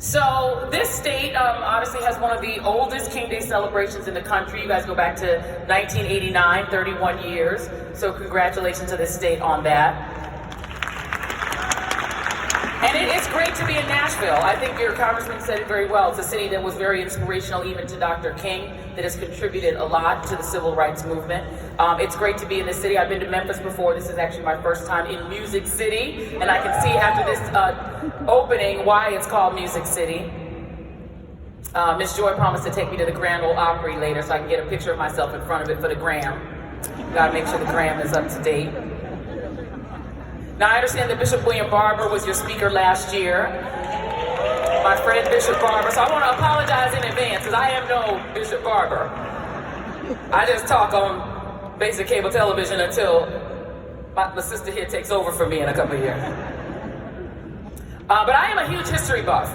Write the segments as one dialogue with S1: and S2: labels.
S1: So this state obviously has one of the oldest King Day celebrations in the country. You guys go back to 1989, 31 years. So congratulations to this state on that. And it is great to be in Nashville. I think your congressman said it very well. It's a city that was very inspirational even to Dr. King, that has contributed a lot to the civil rights movement. It's great to be in this city. I've been to Memphis before. This is actually my first time in Music City. And I can see after this opening why it's called Music City. Miss Joy promised to take me to the Grand Ole Opry later so I can get a picture of myself in front of it for the gram. Gotta make sure the gram is up to date. Now, I understand that Bishop William Barber was your speaker last year. My friend Bishop Barber. So I want to apologize in advance because I am no Bishop Barber. I just talk on basic cable television until my sister here takes over for me in a couple of years. But I am a huge history buff.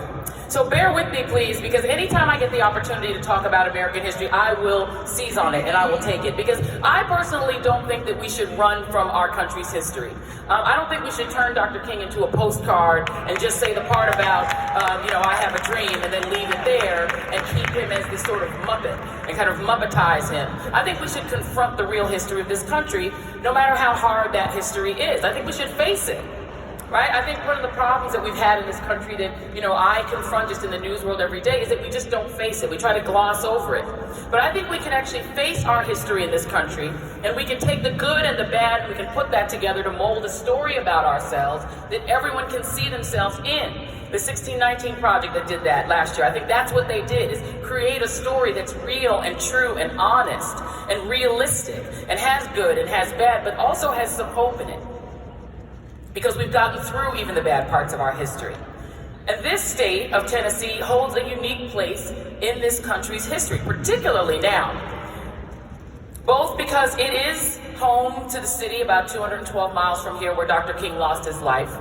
S1: So bear with me, please, because anytime I get the opportunity to talk about American history, I will seize on it and I will take it. Because I personally don't think that we should run from our country's history. I don't think we should turn Dr. King into a postcard and just say the part about, I have a dream and then leave it there and keep him as this sort of Muppet and kind of Muppetize him. I think we should confront the real history of this country, no matter how hard that history is. I think we should face it. Right? I think one of the problems that we've had in this country that, I confront just in the news world every day is that we just don't face it. We try to gloss over it. But I think we can actually face our history in this country, and we can take the good and the bad, and we can put that together to mold a story about ourselves that everyone can see themselves in. The 1619 Project that did that last year, I think that's what they did, is create a story that's real and true and honest and realistic and has good and has bad, but also has some hope in it. Because we've gotten through even the bad parts of our history. And this state of Tennessee holds a unique place in this country's history, particularly now. Both because it is home to the city about 212 miles from here where Dr. King lost his life,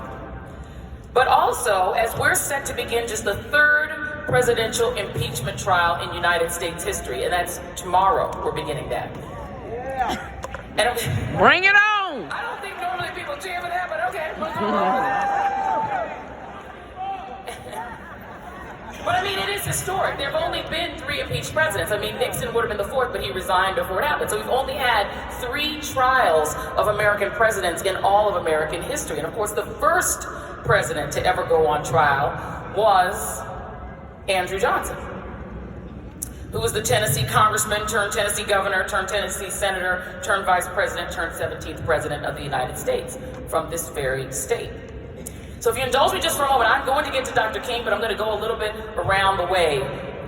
S1: but also as we're set to begin just the third presidential impeachment trial in United States history, and that's tomorrow we're beginning that. Yeah. And
S2: bring it on!
S1: I don't think normally people cheer for that, but okay. But I mean, it is historic. There have only been 3 impeached presidents. I mean, Nixon would have been the 4th, but he resigned before it happened. So we've only had 3 trials of American presidents in all of American history. And of course, the first president to ever go on trial was Andrew Johnson, who was the Tennessee congressman, turned Tennessee governor, turned Tennessee senator, turned vice president, turned 17th president of the United States from this very state. So if you indulge me just for a moment, I'm going to get to Dr. King, but I'm going to go a little bit around the way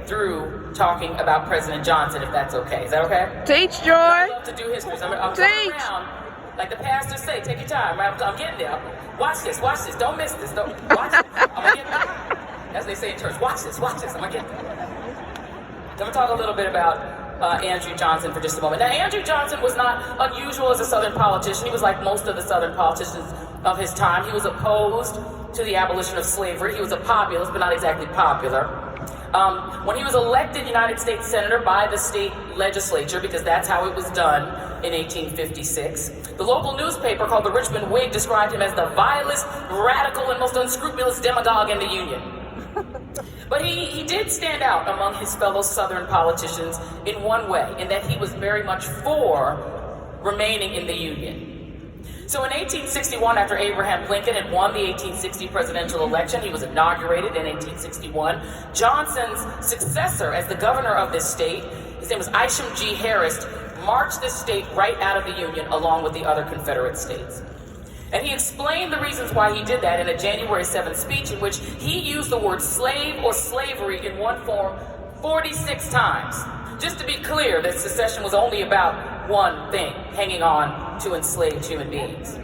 S1: through talking about President Johnson, if that's okay. Is that okay?
S2: Teach, Joy.
S1: I love to do history. So I'm going around, like the pastors say, take your time. Right? I'm getting there. Watch this, don't miss this. Don't watch it. I'm going to get there. As they say in church, watch this, I'm going to get there. I'm going to talk a little bit about Andrew Johnson for just a moment. Now, Andrew Johnson was not unusual as a Southern politician. He was like most of the Southern politicians of his time. He was opposed to the abolition of slavery. He was a populist, but not exactly popular. When he was elected United States Senator by the state legislature, because that's how it was done in 1856, the local newspaper called the Richmond Whig described him as the vilest, radical, and most unscrupulous demagogue in the Union. But he did stand out among his fellow Southern politicians in one way, in that he was very much for remaining in the Union. So in 1861, after Abraham Lincoln had won the 1860 presidential election, he was inaugurated in 1861. Johnson's successor as the governor of this state, his name was Isham G. Harris, marched this state right out of the Union along with the other Confederate states. And he explained the reasons why he did that in a January 7th speech in which he used the word slave or slavery in one form 46 times. Just to be clear, that secession was only about one thing, hanging on to enslaved human beings.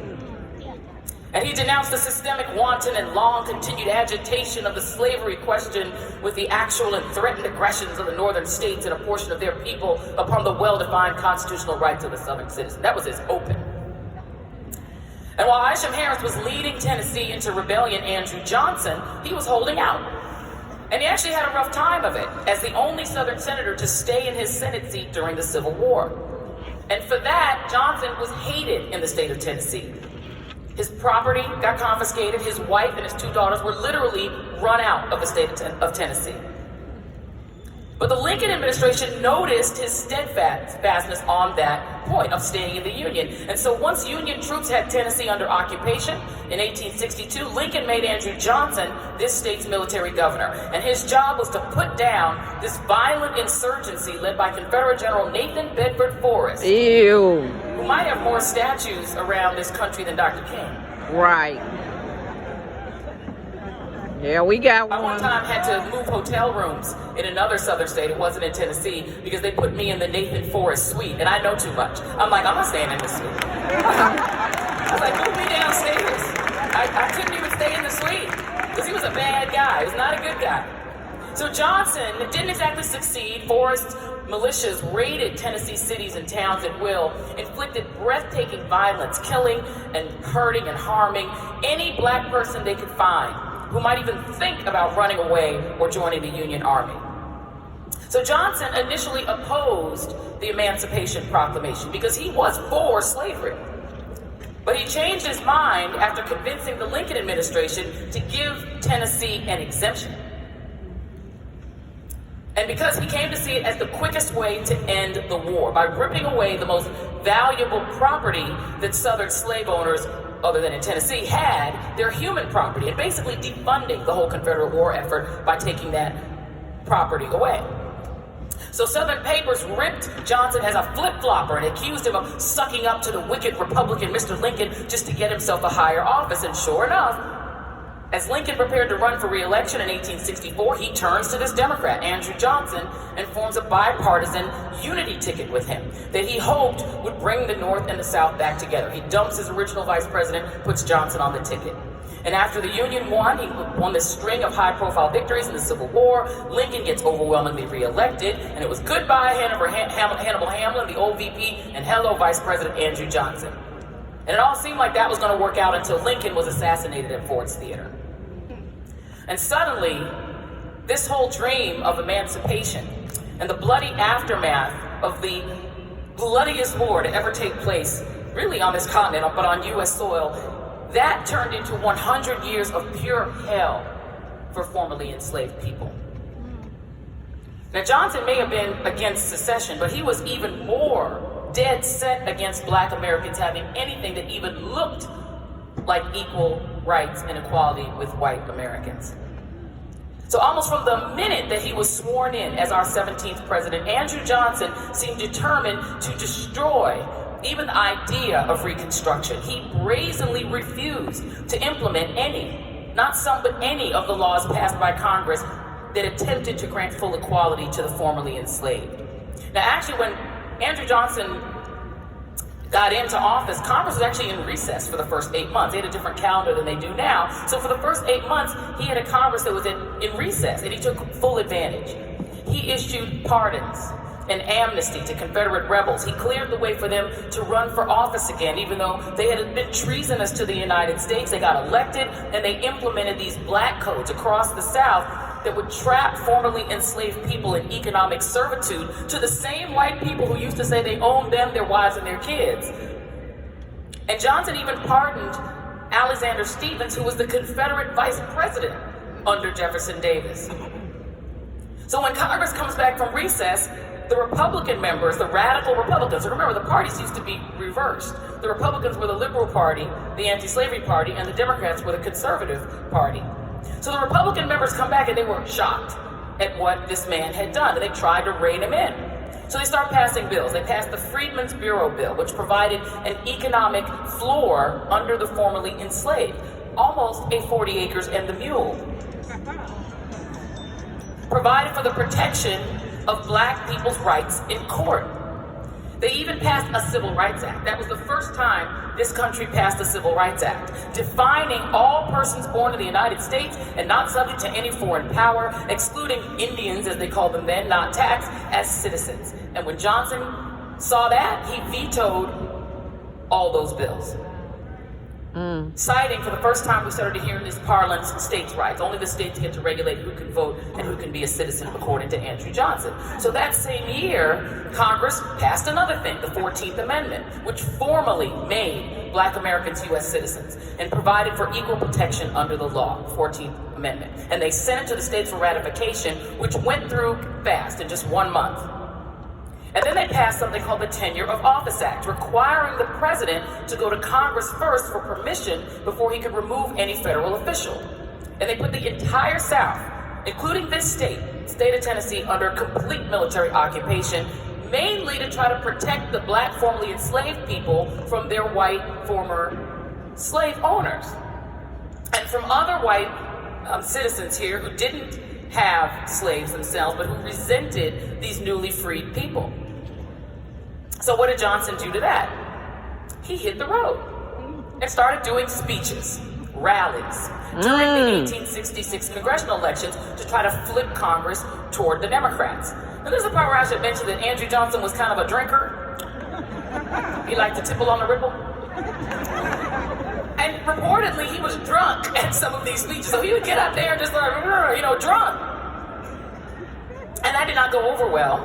S1: And he denounced the systemic, wanton, and long-continued agitation of the slavery question with the actual and threatened aggressions of the northern states and a portion of their people upon the well-defined constitutional rights of the southern citizen. That was his open. And while Isham Harris was leading Tennessee into rebellion, Andrew Johnson, he was holding out. And he actually had a rough time of it as the only Southern senator to stay in his Senate seat during the Civil War. And for that, Johnson was hated in the state of Tennessee. His property got confiscated. His wife and his 2 daughters were literally run out of the state of Tennessee. But the Lincoln administration noticed his steadfastness on that point of staying in the Union. And so once Union troops had Tennessee under occupation in 1862, Lincoln made Andrew Johnson this state's military governor. And his job was to put down this violent insurgency led by Confederate General Nathan Bedford Forrest.
S2: Ew.
S1: Who might have more statues around this country than Dr. King.
S2: Right. Yeah, we got one.
S1: I one time had to move hotel rooms in another southern state. It wasn't in Tennessee because they put me in the Nathan Forrest suite, and I know too much. I'm like, I'm not staying in this suite. I was like, move me downstairs. I couldn't even stay in the suite because he was a bad guy. He was not a good guy. So Johnson didn't exactly succeed. Forrest's militias raided Tennessee cities and towns at will, inflicted breathtaking violence, killing and hurting and harming any black person they could find who might even think about running away or joining the Union Army. So Johnson initially opposed the Emancipation Proclamation because he was for slavery. But he changed his mind after convincing the Lincoln administration to give Tennessee an exemption. And because he came to see it as the quickest way to end the war, by ripping away the most valuable property that Southern slave owners, other than in Tennessee, had, their human property, and basically defunding the whole Confederate war effort by taking that property away. So Southern papers ripped Johnson as a flip-flopper and accused him of sucking up to the wicked Republican Mr. Lincoln just to get himself a higher office. And sure enough, as Lincoln prepared to run for re-election in 1864, he turns to this Democrat, Andrew Johnson, and forms a bipartisan unity ticket with him that he hoped would bring the North and the South back together. He dumps his original vice president, puts Johnson on the ticket. And after the Union won, he won this string of high-profile victories in the Civil War. Lincoln gets overwhelmingly re-elected, and it was goodbye Hannibal Hamlin, the old VP, and hello Vice President Andrew Johnson. And it all seemed like that was going to work out until Lincoln was assassinated at Ford's Theater. And suddenly, this whole dream of emancipation and the bloody aftermath of the bloodiest war to ever take place, really on this continent, but on U.S. soil, that turned into 100 years of pure hell for formerly enslaved people. Now, Johnson may have been against secession, but he was even more dead set against black Americans having anything that even looked like equal rights and equality with white Americans. So almost from the minute that he was sworn in as our 17th president, Andrew Johnson seemed determined to destroy even the idea of Reconstruction. He brazenly refused to implement any, not some, but any of the laws passed by Congress that attempted to grant full equality to the formerly enslaved. Now, actually, when Andrew Johnson got into office, Congress was actually in recess for the first 8 months. They had a different calendar than they do now. So for the first 8 months, he had a Congress that was in recess, and he took full advantage. He issued pardons and amnesty to Confederate rebels. He cleared the way for them to run for office again, even though they had been treasonous to the United States. They got elected, and they implemented these black codes across the South that would trap formerly enslaved people in economic servitude to the same white people who used to say they owned them, their wives, and their kids. And Johnson even pardoned Alexander Stephens, who was the Confederate vice president under Jefferson Davis. So when Congress comes back from recess, the Republican members, the radical Republicans, so remember the parties used to be reversed. The Republicans were the Liberal Party, the Anti-Slavery Party, and the Democrats were the Conservative Party. So the Republican members come back and they were shocked at what this man had done, and they tried to rein him in. So they start passing bills. They passed the Freedmen's Bureau Bill, which provided an economic floor under the formerly enslaved, almost a 40 acres and the mule. Provided for the protection of black people's rights in court. They even passed a Civil Rights Act. That was the first time this country passed a Civil Rights Act, defining all persons born in the United States and not subject to any foreign power, excluding Indians, as they called them then, not taxed, as citizens. And when Johnson saw that, he vetoed all those bills. Citing, for the first time we started to hear in this parlance, states' rights. Only the states get to regulate who can vote and who can be a citizen, according to Andrew Johnson. So that same year, Congress passed another thing, the 14th Amendment, which formally made black Americans U.S. citizens and provided for equal protection under the law, 14th Amendment. And they sent it to the states for ratification, which went through fast in just 1 month. And then they passed something called the Tenure of Office Act, requiring the president to go to Congress first for permission before he could remove any federal official. And they put the entire South, including this state of Tennessee, under complete military occupation, mainly to try to protect the black formerly enslaved people from their white former slave owners. And from other white citizens here who didn't have slaves themselves, but who resented these newly freed people. So what did Johnson do to that? He hit the road and started doing speeches, rallies, during the 1866 congressional elections to try to flip Congress toward the Democrats. Now there's a part where I should mention that Andrew Johnson was kind of a drinker. He liked to tipple on the ripple. And reportedly, he was drunk at some of these speeches. So he would get up there and just like, drunk. And that did not go over well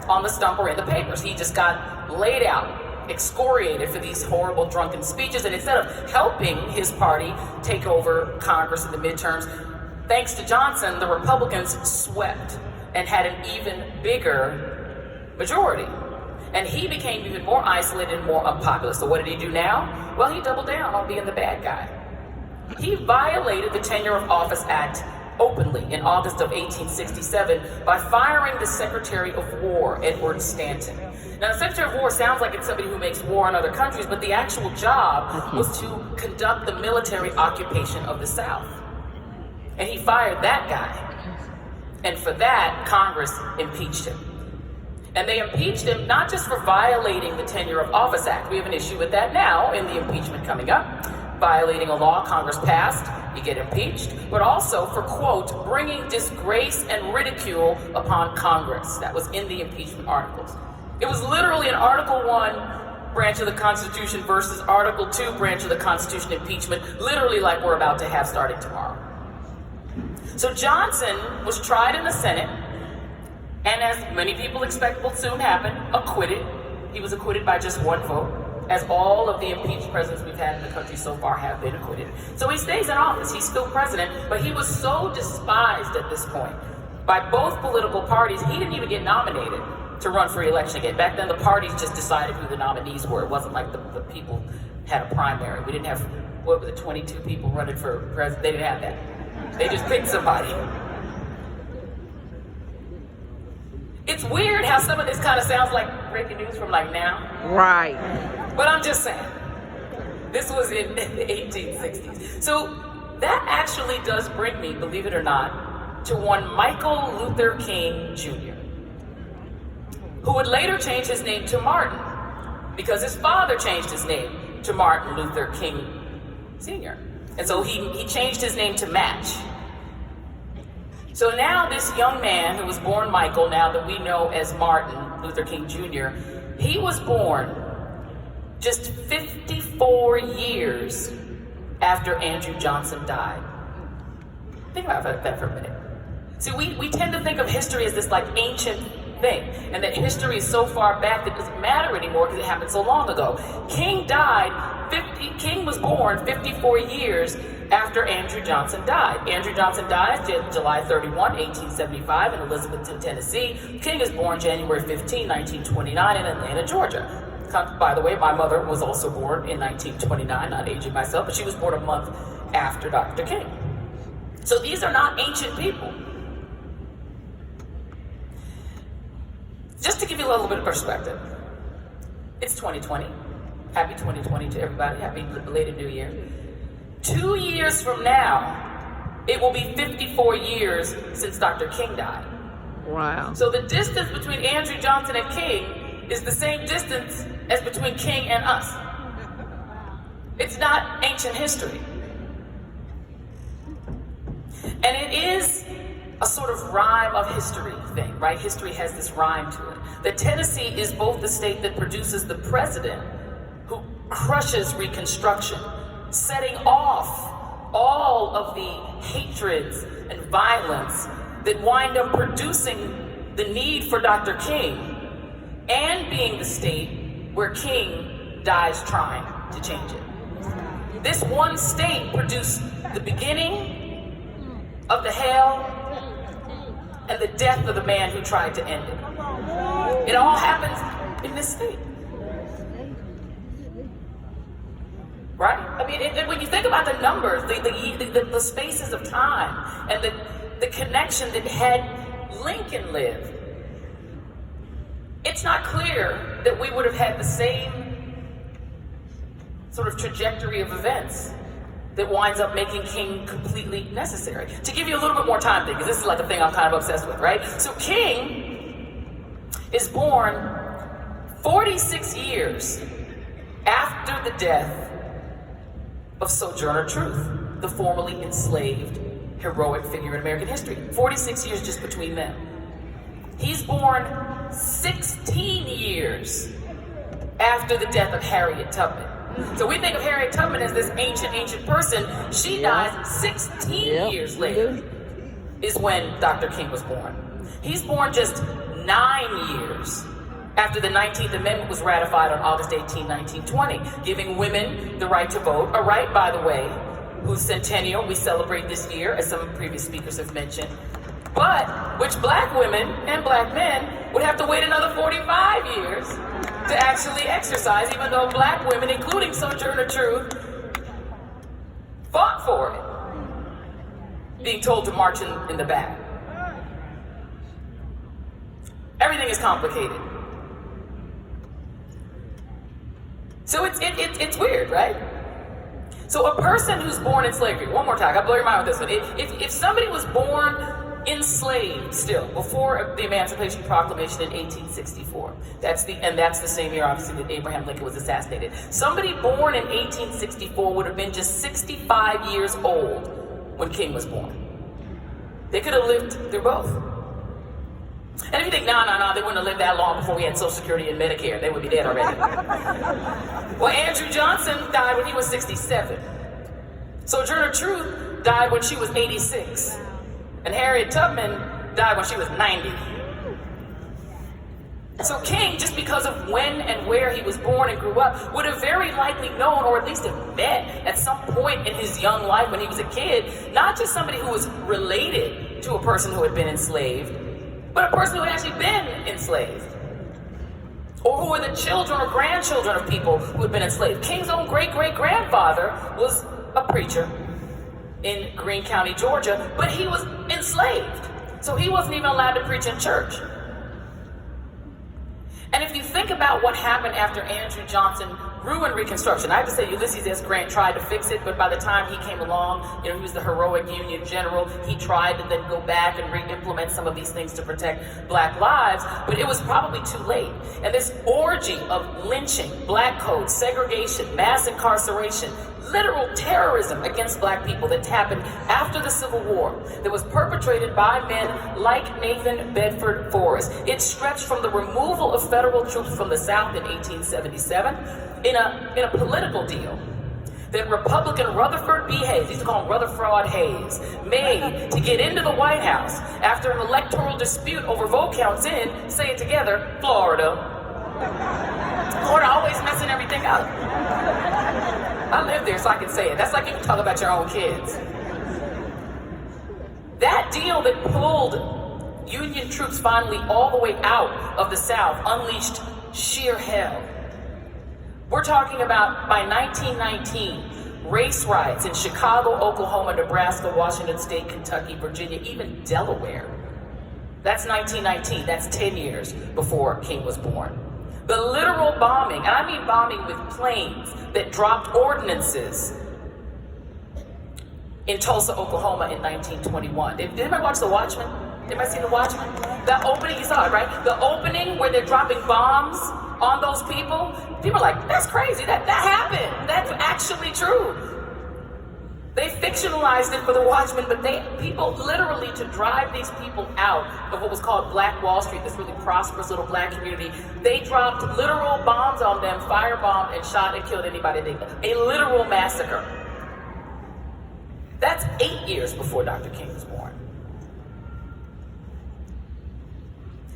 S1: on the stump or in the papers. He just got laid out, excoriated for these horrible drunken speeches. And instead of helping his party take over Congress in the midterms, thanks to Johnson, the Republicans swept and had an even bigger majority. And he became even more isolated and more unpopular. So what did he do now? Well, he doubled down on being the bad guy. He violated the Tenure of Office Act openly in August of 1867 by firing the Secretary of War, Edward Stanton. Now, the Secretary of War sounds like it's somebody who makes war on other countries, but the actual job was to conduct the military occupation of the South. And he fired that guy. And for that, Congress impeached him. And they impeached him not just for violating the Tenure of Office Act. We have an issue with that now in the impeachment coming up. Violating a law Congress passed, you get impeached, but also for, quote, bringing disgrace and ridicule upon Congress. That was in the impeachment articles. It was literally an Article 1 branch of the Constitution versus Article 2 branch of the Constitution impeachment, literally like we're about to have starting tomorrow. So Johnson was tried in the Senate, and as many people expect will soon happen, acquitted. He was acquitted by just 1 vote, as all of the impeached presidents we've had in the country so far have been acquitted. So he stays in office, he's still president, but he was so despised at this point by both political parties, he didn't even get nominated to run for re-election again. Back then, the parties just decided who the nominees were. It wasn't like the people had a primary. We didn't have, 22 people running for president? They didn't have that. They just picked somebody. It's weird how some of this kind of sounds like breaking news from like now.
S2: Right.
S1: But I'm just saying, this was in the 1860s. So that actually does bring me, believe it or not, to one Michael Luther King Jr., who would later change his name to Martin, because his father changed his name to Martin Luther King Sr. And so he changed his name to match. So now this young man who was born Michael, now that we know as Martin Luther King Jr., he was born just 54 years after Andrew Johnson died. Think about that for a minute. See, we tend to think of history as this like ancient thing, and that history is so far back that it doesn't matter anymore because it happened so long ago. King was born 54 years after Andrew Johnson died. Andrew Johnson died July 31, 1875 in Elizabethton, Tennessee. King is born January 15, 1929 in Atlanta, Georgia. By the way, my mother was also born in 1929, not aging myself, but she was born a month after Dr. King. So these are not ancient people. Just to give you a little bit of perspective, it's 2020. Happy 2020 to everybody. Happy belated New Year. 2 years from now, it will be 54 years since Dr. King died.
S2: Wow.
S1: So the distance between Andrew Johnson and King is the same distance as between King and us. It's not ancient history. And it is a sort of rhyme of history thing, right? History has this rhyme to it. That Tennessee is both the state that produces the president who crushes Reconstruction, setting off all of the hatreds and violence that wind up producing the need for Dr. King, and being the state where King dies trying to change it. This one state produced the beginning of the hell and the death of the man who tried to end it. It all happens in this state. Right? I mean, when you think about the numbers, the spaces of time, and the connection that had Lincoln lived, it's not clear that we would have had the same sort of trajectory of events that winds up making King completely necessary. To give you a little bit more time, because this is like a thing I'm kind of obsessed with, right? So King is born 46 years after the death of Sojourner Truth, the formerly enslaved, heroic figure in American history. 46 years just between them. He's born 16 years after the death of Harriet Tubman. So we think of Harriet Tubman as this ancient person. She died 16 years later is when Dr. King was born. He's born just 9 years after the 19th Amendment was ratified on August 18, 1920, giving women the right to vote, a right, by the way, whose centennial we celebrate this year, as some previous speakers have mentioned, but which black women and black men would have to wait another 45 years to actually exercise, even though black women, including Sojourner Truth, fought for it, being told to march in the back. Everything is complicated. So it's weird, right? So a person who's born in slavery, one more time, I gotta blow your mind with this one. If somebody was born enslaved still, before the Emancipation Proclamation in 1864, that's the same year, obviously, that Abraham Lincoln was assassinated. Somebody born in 1864 would have been just 65 years old when King was born. They could have lived through both. And if you think, no, they wouldn't have lived that long before we had Social Security and Medicare. They would be dead already. Well, Andrew Johnson died when he was 67. Sojourner Truth died when she was 86. And Harriet Tubman died when she was 90. So King, just because of when and where he was born and grew up, would have very likely known, or at least have met at some point in his young life when he was a kid, not just somebody who was related to a person who had been enslaved, but a person who had actually been enslaved, or who were the children or grandchildren of people who had been enslaved. King's own great-great-grandfather was a preacher in Greene County, Georgia, but he was enslaved, so he wasn't even allowed to preach in church. And if you think about what happened after Andrew Johnson ruined Reconstruction, I have to say Ulysses S. Grant tried to fix it, but by the time he came along, he was the heroic Union general. He tried to then go back and re-implement some of these things to protect black lives, but it was probably too late. And this orgy of lynching, black code, segregation, mass incarceration, literal terrorism against black people that happened after the Civil War, that was perpetrated by men like Nathan Bedford Forrest. It stretched from the removal of federal troops from the South in 1877 in a political deal that Republican Rutherford B. Hayes, used to call him Rutherford Hayes, made to get into the White House after an electoral dispute over vote counts in, say it together, Florida. Florida always messing everything up. I live there so I can say it. That's like you can talk about your own kids. That deal that pulled Union troops finally all the way out of the South unleashed sheer hell. We're talking about, by 1919, race riots in Chicago, Oklahoma, Nebraska, Washington State, Kentucky, Virginia, even Delaware. That's 1919. That's 10 years before King was born. The literal bombing, and I mean bombing with planes that dropped ordinances in Tulsa, Oklahoma in 1921. Did anybody watch The Watchmen? Anybody seen The Watchmen? The opening, you saw it, right? The opening where they're dropping bombs on those people. People are like, that's crazy, that happened. That's actually true. They fictionalized it for The Watchmen, but people literally, to drive these people out of what was called Black Wall Street, this really prosperous little black community, they dropped literal bombs on them, firebombed and shot and killed anybody they could. A literal massacre. That's 8 years before Dr. King was born.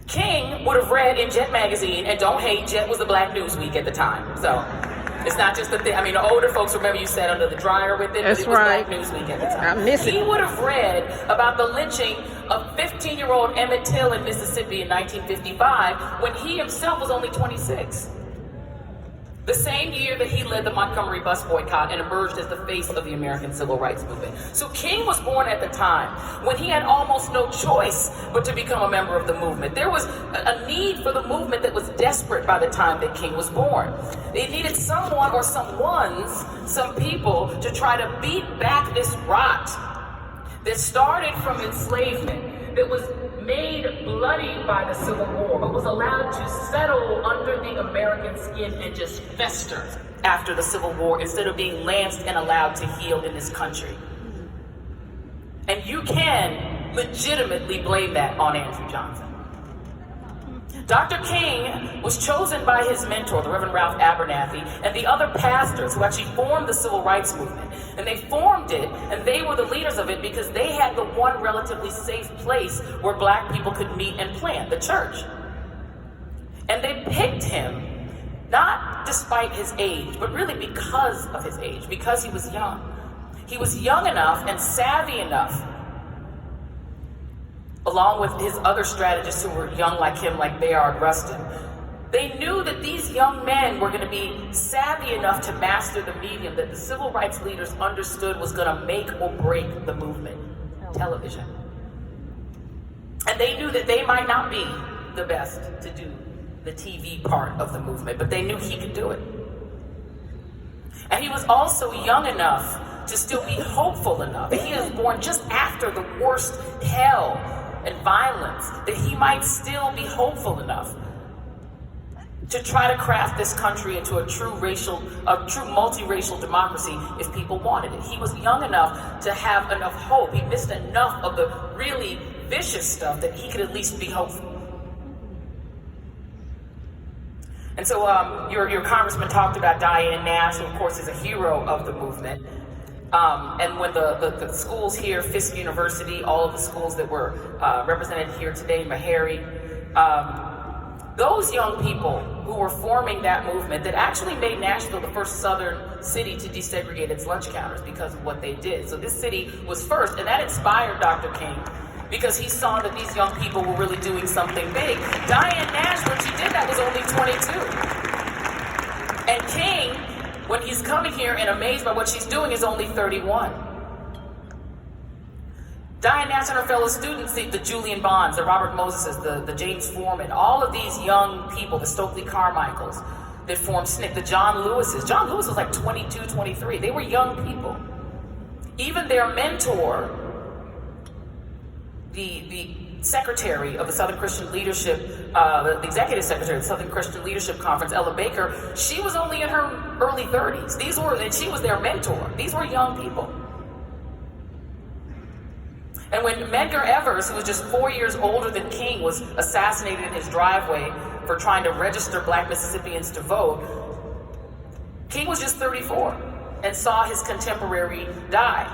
S1: King would have read in Jet magazine, and don't hate, Jet was the Black Newsweek at the time, so It's not just the thing. I mean, the older folks remember you sat under the dryer with it,
S2: That's
S1: but it was
S2: right.
S1: Black Newsweek at the time.
S2: I miss
S1: He
S2: it.
S1: would have read about the lynching of 15-year-old Emmett Till in Mississippi in 1955 when he himself was only 26. The same year that he led the Montgomery bus boycott and emerged as the face of the American Civil Rights Movement. So King was born at the time when he had almost no choice but to become a member of the movement. There was a need for the movement that was desperate by the time that King was born. They needed someone or some people to try to beat back this rot that started from enslavement, that was made bloody by the Civil War, but was allowed to settle under the American skin and just fester after the Civil War instead of being lanced and allowed to heal in this country. And you can legitimately blame that on Andrew Johnson. Dr. King was chosen by his mentor, the Reverend Ralph Abernathy, and the other pastors who actually formed the Civil Rights Movement. And they formed it, and they were the leaders of it because they had the one relatively safe place where Black people could meet and plant, the church. And they picked him, not despite his age, but really because of his age, because he was young. He was young enough and savvy enough, along with his other strategists who were young like him, like Bayard Rustin. They knew that these young men were going to be savvy enough to master the medium that the civil rights leaders understood was going to make or break the movement, television. And they knew that they might not be the best to do the TV part of the movement, but they knew he could do it. And he was also young enough to still be hopeful enough. He was born just after the worst hell and violence, that he might still be hopeful enough to try to craft this country into a true multiracial democracy if people wanted it. He was young enough to have enough hope. He missed enough of the really vicious stuff that he could at least be hopeful. And so your congressman talked about Diane Nash, who of course is a hero of the movement. And when the schools here, Fisk University, all of the schools that were represented here today, Meharry, those young people who were forming that movement that actually made Nashville the first southern city to desegregate its lunch counters because of what they did. So this city was first, and that inspired Dr. King because he saw that these young people were really doing something big. Diane Nash, when she did that, was only 22. And King, when he's coming here and amazed by what she's doing, is only 31. Diane Nash and her fellow students, the Julian Bonds, the Robert Moseses, the James Foreman, all of these young people, the Stokely Carmichaels that formed SNCC, the John Lewises. John Lewis was like 22, 23. They were young people. Even their mentor, the secretary of the Southern Christian Leadership, the executive secretary of the Southern Christian Leadership Conference, Ella Baker, she was only in her early 30s. And she was their mentor. These were young people. And when Medgar Evers, who was just 4 years older than King, was assassinated in his driveway for trying to register Black Mississippians to vote, King was just 34 and saw his contemporary die.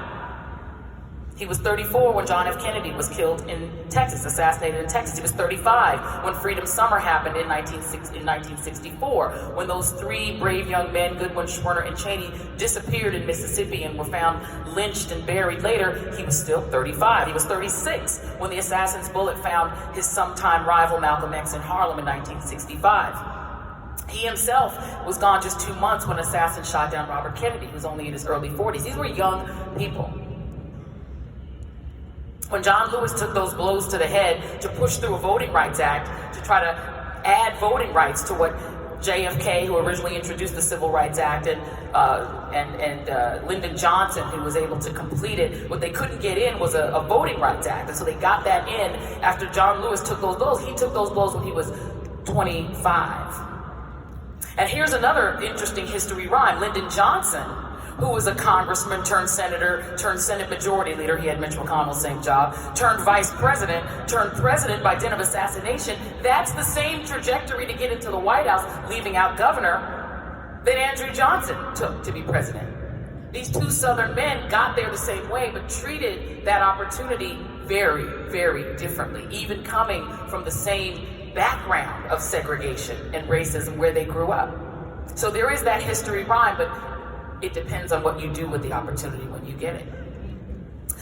S1: He was 34 when John F. Kennedy was killed in Texas, assassinated in Texas. He was 35 when Freedom Summer happened in 1964, when those three brave young men, Goodwin, Schwerner, and Cheney, disappeared in Mississippi and were found lynched and buried later. He was still 35. He was 36 when the assassin's bullet found his sometime rival Malcolm X in Harlem in 1965. He himself was gone just 2 months when an assassin shot down Robert Kennedy. He was only in his early 40s. These were young people. When John Lewis took those blows to the head to push through a Voting Rights Act to try to add voting rights to what JFK, who originally introduced the Civil Rights Act, and Lyndon Johnson, who was able to complete it, what they couldn't get in was a Voting Rights Act. And so they got that in after John Lewis took those blows. He took those blows when he was 25. And here's another interesting history rhyme. Lyndon Johnson, who was a congressman turned senator, turned Senate Majority Leader, he had Mitch McConnell's same job, turned vice president, turned president by dint of assassination. That's the same trajectory to get into the White House, leaving out governor, that Andrew Johnson took to be president. These two Southern men got there the same way, but treated that opportunity very, very differently, even coming from the same background of segregation and racism where they grew up. So there is that history rhyme, but it depends on what you do with the opportunity when you get it.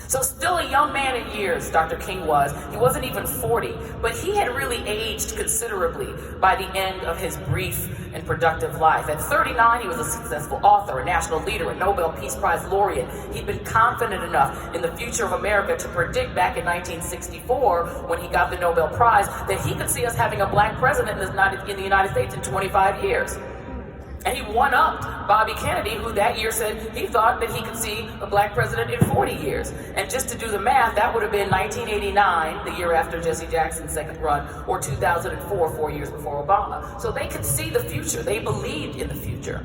S1: So still a young man in years, Dr. King was. He wasn't even 40, but he had really aged considerably by the end of his brief and productive life. At 39, he was a successful author, a national leader, a Nobel Peace Prize laureate. He'd been confident enough in the future of America to predict back in 1964, when he got the Nobel Prize, that he could see us having a black president in the United States in 25 years. And he one-upped Bobby Kennedy, who that year said he thought that he could see a black president in 40 years. And just to do the math, that would have been 1989, the year after Jesse Jackson's second run, or 2004, 4 years before Obama. So they could see the future. They believed in the future.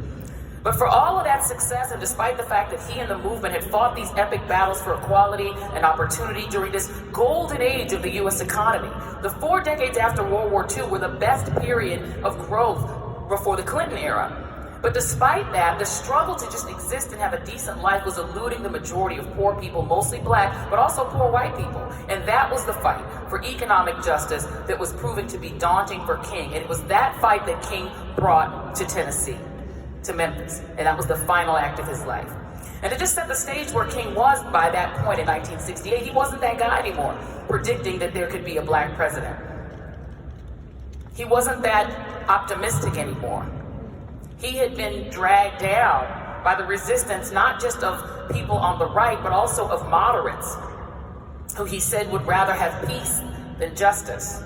S1: But for all of that success, and despite the fact that he and the movement had fought these epic battles for equality and opportunity during this golden age of the U.S. economy, the 4 decades after World War II were the best period of growth before the Clinton era. But despite that, the struggle to just exist and have a decent life was eluding the majority of poor people, mostly black, but also poor white people. And that was the fight for economic justice that was proving to be daunting for King. And it was that fight that King brought to Tennessee, to Memphis. And that was the final act of his life. And to just set the stage where King was by that point in 1968, he wasn't that guy anymore, predicting that there could be a black president. He wasn't that optimistic anymore. He had been dragged down by the resistance, not just of people on the right, but also of moderates, who he said would rather have peace than justice.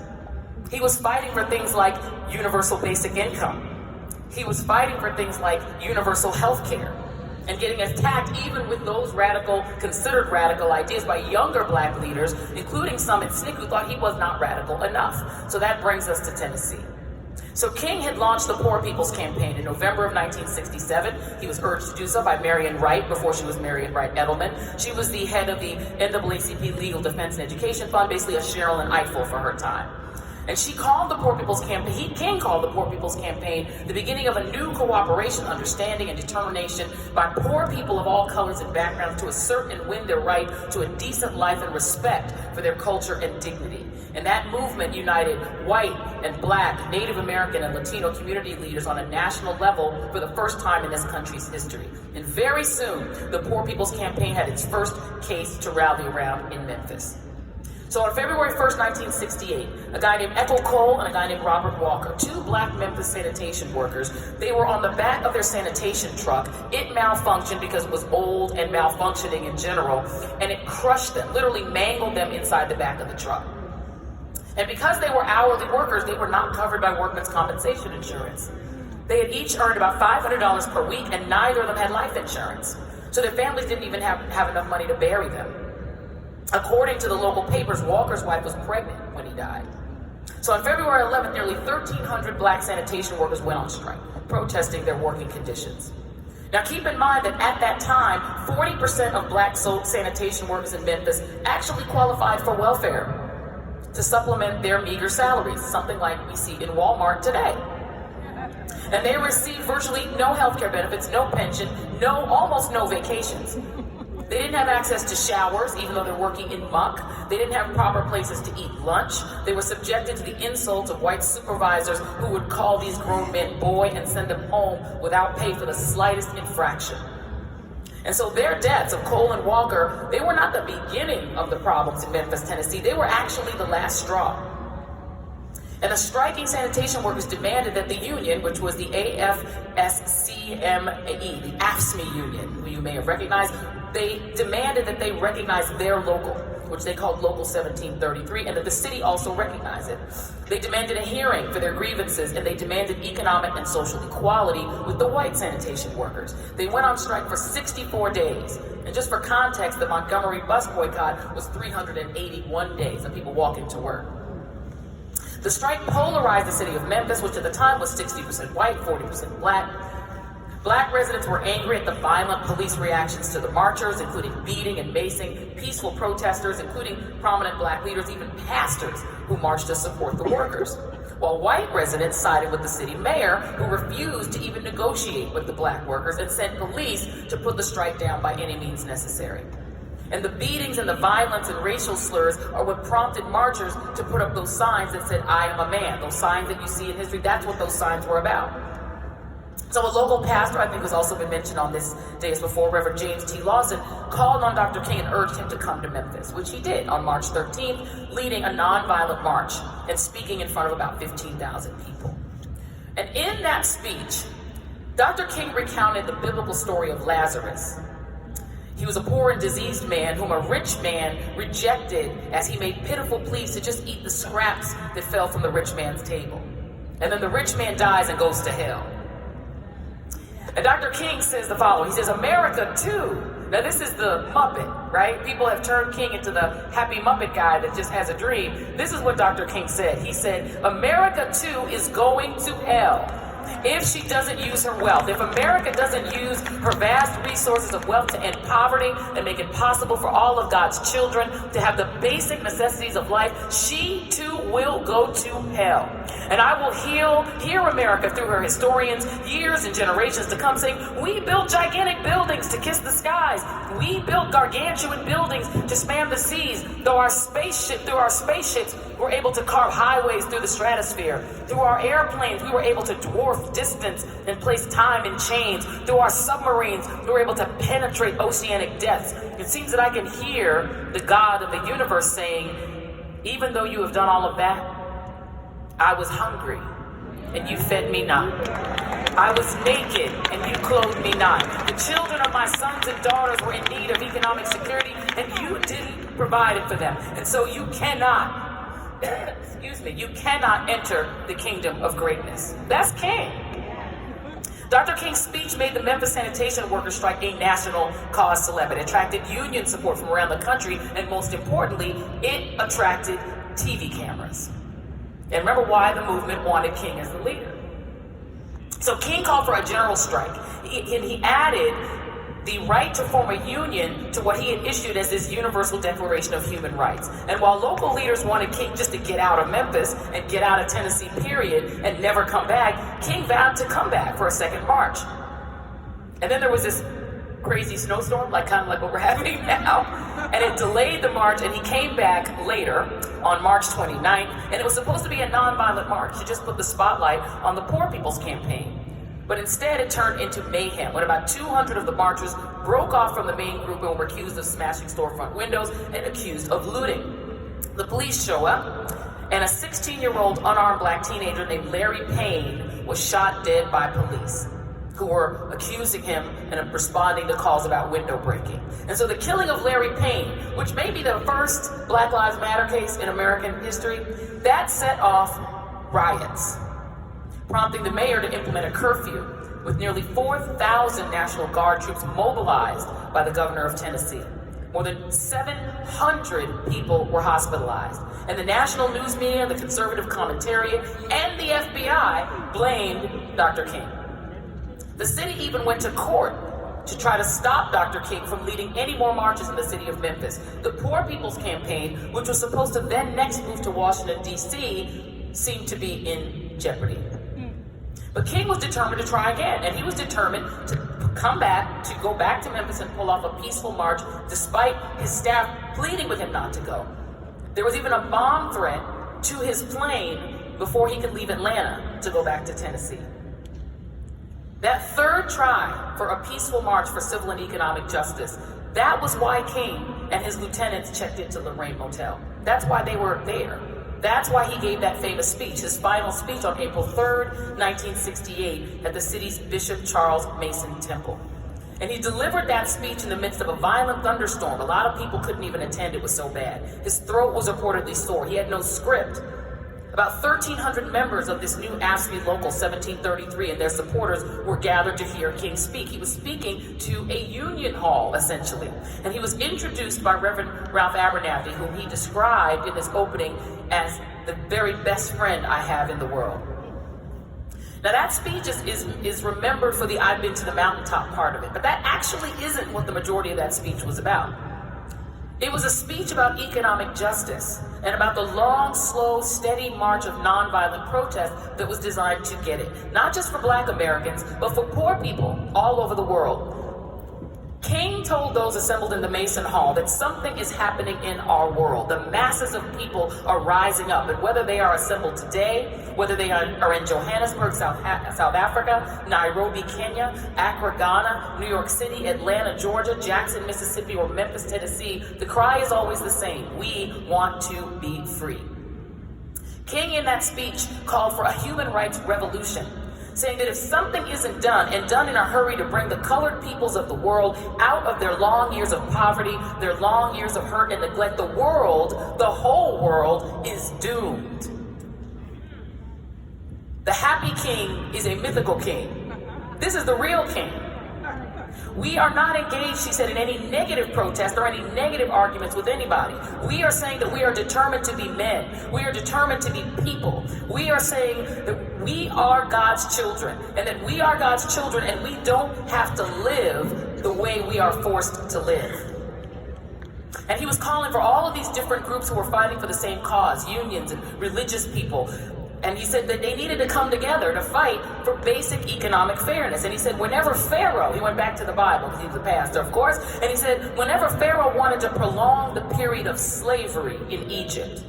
S1: He was fighting for things like universal basic income. He was fighting for things like universal health care, and getting attacked even with those considered radical ideas by younger black leaders, including some at SNCC who thought he was not radical enough. So that brings us to Tennessee. So King had launched the Poor People's Campaign in November of 1967. He was urged to do so by Marian Wright before she was Marian Wright Edelman. She was the head of the NAACP Legal Defense and Education Fund, basically a Sherilyn Ifill for her time. And she called the Poor People's Campaign, King called the Poor People's Campaign the beginning of a new cooperation, understanding, and determination by poor people of all colors and backgrounds to assert and win their right to a decent life and respect for their culture and dignity. And that movement united white and black, Native American, and Latino community leaders on a national level for the first time in this country's history. And very soon, the Poor People's Campaign had its first case to rally around in Memphis. So on February 1st, 1968, a guy named Ethel Cole and a guy named Robert Walker, 2 black Memphis sanitation workers, they were on the back of their sanitation truck. It malfunctioned because it was old and malfunctioning in general, and it crushed them, literally mangled them inside the back of the truck. And because they were hourly workers, they were not covered by workman's compensation insurance. They had each earned about $500 per week, and neither of them had life insurance. So their families didn't even have enough money to bury them. According to the local papers, Walker's wife was pregnant when he died. So on February 11th, nearly 1,300 black sanitation workers went on strike, protesting their working conditions. Now keep in mind that at that time, 40% of black sanitation workers in Memphis actually qualified for welfare to supplement their meager salaries, something like we see in Walmart today. And they received virtually no health care benefits, no pension, almost no vacations. They didn't have access to showers, even though they're working in muck. They didn't have proper places to eat lunch. They were subjected to the insults of white supervisors who would call these grown men boy and send them home without pay for the slightest infraction. And so their deaths of Cole and Walker, they were not the beginning of the problems in Memphis, Tennessee. They were actually the last straw. And the striking sanitation workers demanded that the union, which was the AFSCME, the AFSCME union, who you may have recognized, they demanded that they recognize their local, which they called Local 1733, and that the city also recognize it. They demanded a hearing for their grievances, and they demanded economic and social equality with the white sanitation workers. They went on strike for 64 days. And just for context, the Montgomery bus boycott was 381 days of people walking to work. The strike polarized the city of Memphis, which at the time was 60% white, 40% black. Black residents were angry at the violent police reactions to the marchers, including beating and macing peaceful protesters, including prominent black leaders, even pastors who marched to support the workers. While white residents sided with the city mayor, who refused to even negotiate with the black workers and sent police to put the strike down by any means necessary. And the beatings and the violence and racial slurs are what prompted marchers to put up those signs that said, "I am a man." Those signs that you see in history, that's what those signs were about. So a local pastor, I think has also been mentioned on this day as before, Reverend James T. Lawson, called on Dr. King and urged him to come to Memphis, which he did on March 13th, leading a nonviolent march and speaking in front of about 15,000 people. And in that speech, Dr. King recounted the biblical story of Lazarus. He was a poor and diseased man whom a rich man rejected as he made pitiful pleas to just eat the scraps that fell from the rich man's table. And then the rich man dies and goes to hell. And Dr. King says the following. He says, America too. Now this is the Muppet, right? People have turned King into the happy Muppet guy that just has a dream. This is what Dr. King said. He said, America too is going to hell if she doesn't use her wealth. If America doesn't use her vast resources of wealth to end poverty and make it possible for all of God's children to have the basic necessities of life, she too will go to hell. And I will hear America through her historians years and generations to come saying, we built gigantic buildings to kiss the skies. We built gargantuan buildings to span the seas. Through our spaceships, we're able to carve highways through the stratosphere. Through our airplanes, we were able to dwarf distance and place time in chains. Through our submarines, we were able to penetrate oceanic depths. It seems that I can hear the God of the universe saying, even though you have done all of that, I was hungry, and you fed me not. I was naked, and you clothed me not. The children of my sons and daughters were in need of economic security, and you didn't provide it for them. And so you cannot, you cannot enter the kingdom of greatness. That's King. Dr. King's speech made the Memphis sanitation workers strike a national cause célèbre. It attracted union support from around the country, and most importantly, it attracted TV cameras. And remember why the movement wanted King as the leader. So King called for a general strike. He added the right to form a union to what he had issued as this Universal Declaration of Human Rights. And while local leaders wanted King just to get out of Memphis and get out of Tennessee, period, and never come back, King vowed to come back for a second march. And then there was this crazy snowstorm, kind of like what we're having now, and it delayed the march, and he came back later on March 29th, and it was supposed to be a nonviolent march to just put the spotlight on the Poor People's Campaign. But instead, it turned into mayhem when about 200 of the marchers broke off from the main group and were accused of smashing storefront windows and accused of looting. The police show up, and a 16-year-old unarmed black teenager named Larry Payne was shot dead by police, who were accusing him and responding to calls about window breaking. And so the killing of Larry Payne, which may be the first Black Lives Matter case in American history, that set off riots, prompting the mayor to implement a curfew with nearly 4,000 National Guard troops mobilized by the governor of Tennessee. More than 700 people were hospitalized. And the national news media, the conservative commentariat, and the FBI blamed Dr. King. The city even went to court to try to stop Dr. King from leading any more marches in the city of Memphis. The Poor People's Campaign, which was supposed to then next move to Washington, D.C., seemed to be in jeopardy. But King was determined to try again, and he was determined to go back to Memphis and pull off a peaceful march despite his staff pleading with him not to go. There was even a bomb threat to his plane before he could leave Atlanta to go back to Tennessee. That third try for a peaceful march for civil and economic justice, that was why King and his lieutenants checked into Lorraine Motel. That's why they were there. That's why he gave that famous speech, his final speech on April 3rd, 1968, at the city's Bishop Charles Mason Temple. And he delivered that speech in the midst of a violent thunderstorm. A lot of people couldn't even attend, it was so bad. His throat was reportedly sore. He had no script. About 1,300 members of this new AFSCME Local 1733 and their supporters were gathered to hear King speak. He was speaking to a union hall, essentially. And he was introduced by Reverend Ralph Abernathy, whom he described in his opening as the very best friend I have in the world. Now that speech is remembered for the I've been to the mountaintop part of it, but that actually isn't what the majority of that speech was about. It was a speech about economic justice and about the long, slow, steady march of nonviolent protest that was designed to get it. Not just for Black Americans, but for poor people all over the world. King told those assembled in the Mason Hall that something is happening in our world. The masses of people are rising up, and whether they are assembled today, whether they are in Johannesburg, South Africa, Nairobi, Kenya, Accra, Ghana, New York City, Atlanta, Georgia, Jackson, Mississippi, or Memphis, Tennessee, the cry is always the same: we want to be free. King in that speech called for a human rights revolution, saying that if something isn't done, and done in a hurry to bring the colored peoples of the world out of their long years of poverty, their long years of hurt and neglect, the whole world is doomed. The happy king is a mythical king. This is the real king. We are not engaged, she said, in any negative protest or any negative arguments with anybody. We are saying that we are determined to be men. We are determined to be people. We are saying that we are God's children, and that we are God's children, and we don't have to live the way we are forced to live. And he was calling for all of these different groups who were fighting for the same cause, unions and religious people. And he said that they needed to come together to fight for basic economic fairness. And he said whenever Pharaoh, he went back to the Bible because he was a pastor, of course, and he said whenever Pharaoh wanted to prolong the period of slavery in Egypt,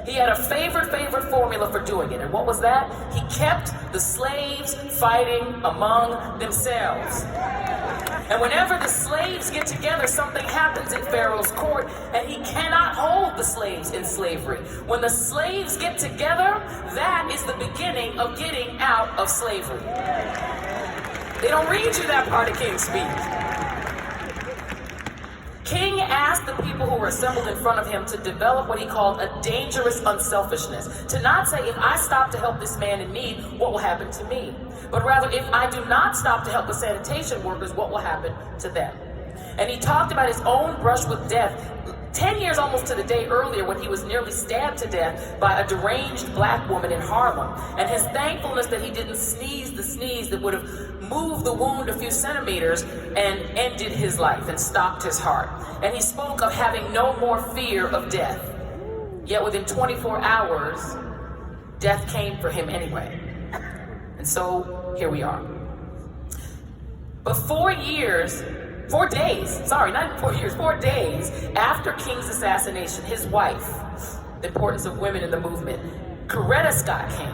S1: he had a favorite formula for doing it. And what was that? He kept the slaves fighting among themselves. And whenever the slaves get together, something happens in Pharaoh's court, and he cannot hold the slaves in slavery. When the slaves get together, that is the beginning of getting out of slavery. They don't read you that part of King's speech. King asked the people who were assembled in front of him to develop what he called a dangerous unselfishness. To not say, if I stop to help this man in need, what will happen to me? But rather, if I do not stop to help the sanitation workers, what will happen to them? And he talked about his own brush with death 10 years almost to the day earlier, when he was nearly stabbed to death by a deranged black woman in Harlem, and his thankfulness that he didn't sneeze the sneeze that would have moved the wound a few centimeters and ended his life and stopped his heart. And he spoke of having no more fear of death. Yet within 24 hours, death came for him anyway. And so here we are. But 4 days after King's assassination, his wife, the importance of women in the movement, Coretta Scott King,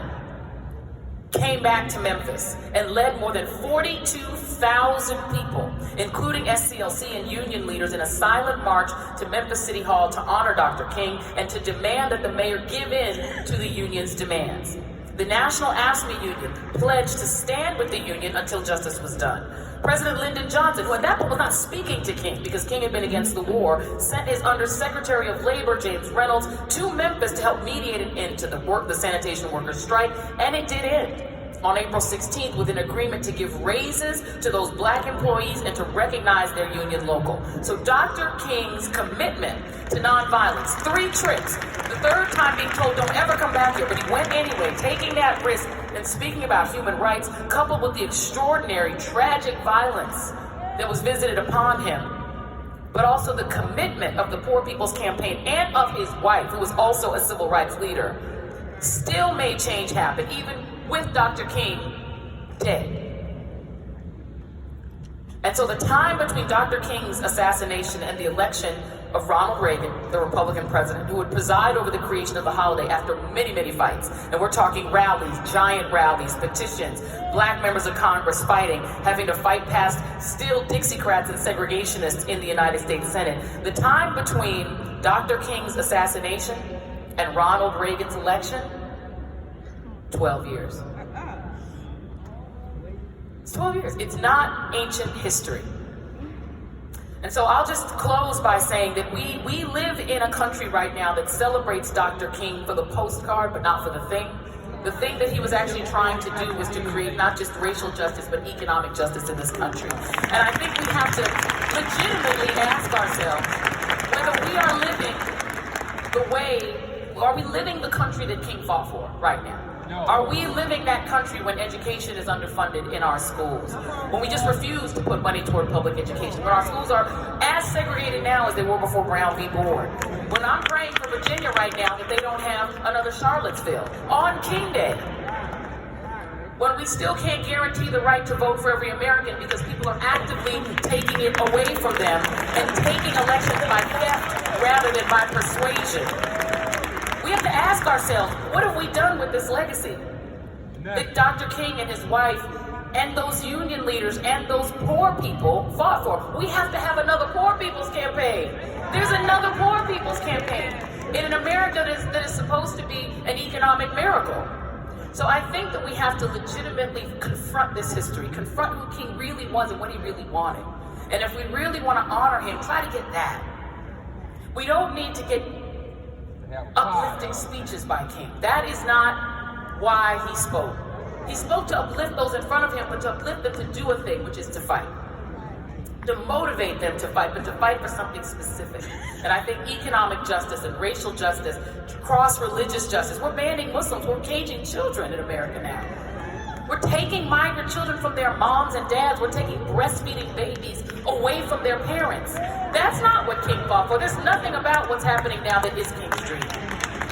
S1: came back to Memphis and led more than 42,000 people, including SCLC and union leaders, in a silent march to Memphis City Hall to honor Dr. King and to demand that the mayor give in to the union's demands. The National AFSCME Union pledged to stand with the union until justice was done. President Lyndon Johnson, who at that point was not speaking to King because King had been against the war, sent his Undersecretary of Labor, James Reynolds, to Memphis to help mediate an end to the sanitation workers' strike, and it did end on April 16th with an agreement to give raises to those black employees and to recognize their union local. So Dr. King's commitment to nonviolence, 3 trips, the third time being told don't ever come back here, but he went anyway, taking that risk and speaking about human rights, coupled with the extraordinary, tragic violence that was visited upon him, but also the commitment of the Poor People's Campaign and of his wife, who was also a civil rights leader, still made change happen, even with Dr. King dead. And so the time between Dr. King's assassination and the election of Ronald Reagan, the Republican president, who would preside over the creation of the holiday after many, many fights, and we're talking rallies, giant rallies, petitions, black members of Congress fighting, having to fight past still Dixiecrats and segregationists in the United States Senate. The time between Dr. King's assassination and Ronald Reagan's election, 12 years. It's 12 years. It's not ancient history. And so I'll just close by saying that we live in a country right now that celebrates Dr. King for the postcard, but not for the thing. The thing that he was actually trying to do was to create not just racial justice, but economic justice in this country. And I think we have to legitimately ask ourselves whether we are are we living the country that King fought for right now? No. Are we living that country when education is underfunded in our schools? When we just refuse to put money toward public education? When our schools are as segregated now as they were before Brown v. Board? When I'm praying for Virginia right now that they don't have another Charlottesville on King Day? when we still can't guarantee the right to vote for every American because people are actively taking it away from them and taking elections by theft rather than by persuasion. We have to ask ourselves, what have we done with this legacy that Dr. King and his wife and those union leaders and those poor people fought for? We have to have another poor people's campaign. There's another poor people's campaign in an America that is supposed to be an economic miracle. So I think that we have to legitimately confront this history, confront who King really was and what he really wanted. And if we really want to honor him, try to get that. We don't need to get uplifting speeches by King. That is not why he spoke. He spoke to uplift those in front of him, but to uplift them to do a thing, which is to fight. To motivate them to fight, but to fight for something specific. And I think economic justice and racial justice, cross-religious justice, we're banning Muslims, we're caging children in America now. We're taking migrant children from their moms and dads, we're taking breastfeeding babies away from their parents. That's not what King fought for. There's nothing about what's happening now that is King's dream.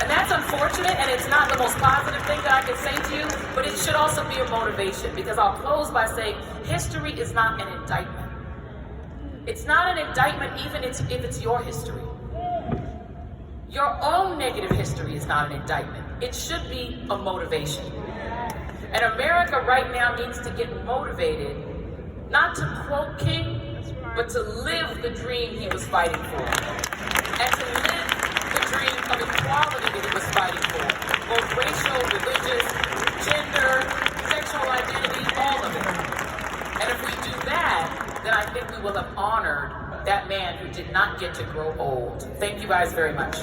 S1: And that's unfortunate, and it's not the most positive thing that I can say to you, but it should also be a motivation, because I'll close by saying history is not an indictment. It's not an indictment even if it's your history. Your own negative history is not an indictment. It should be a motivation. And America right now needs to get motivated, not to quote King, but to live the dream he was fighting for. And to live the dream of equality that he was fighting for. Both racial, religious, gender, sexual identity, all of it. And if we do that, then I think we will have honored that man who did not get to grow old. Thank you guys very much.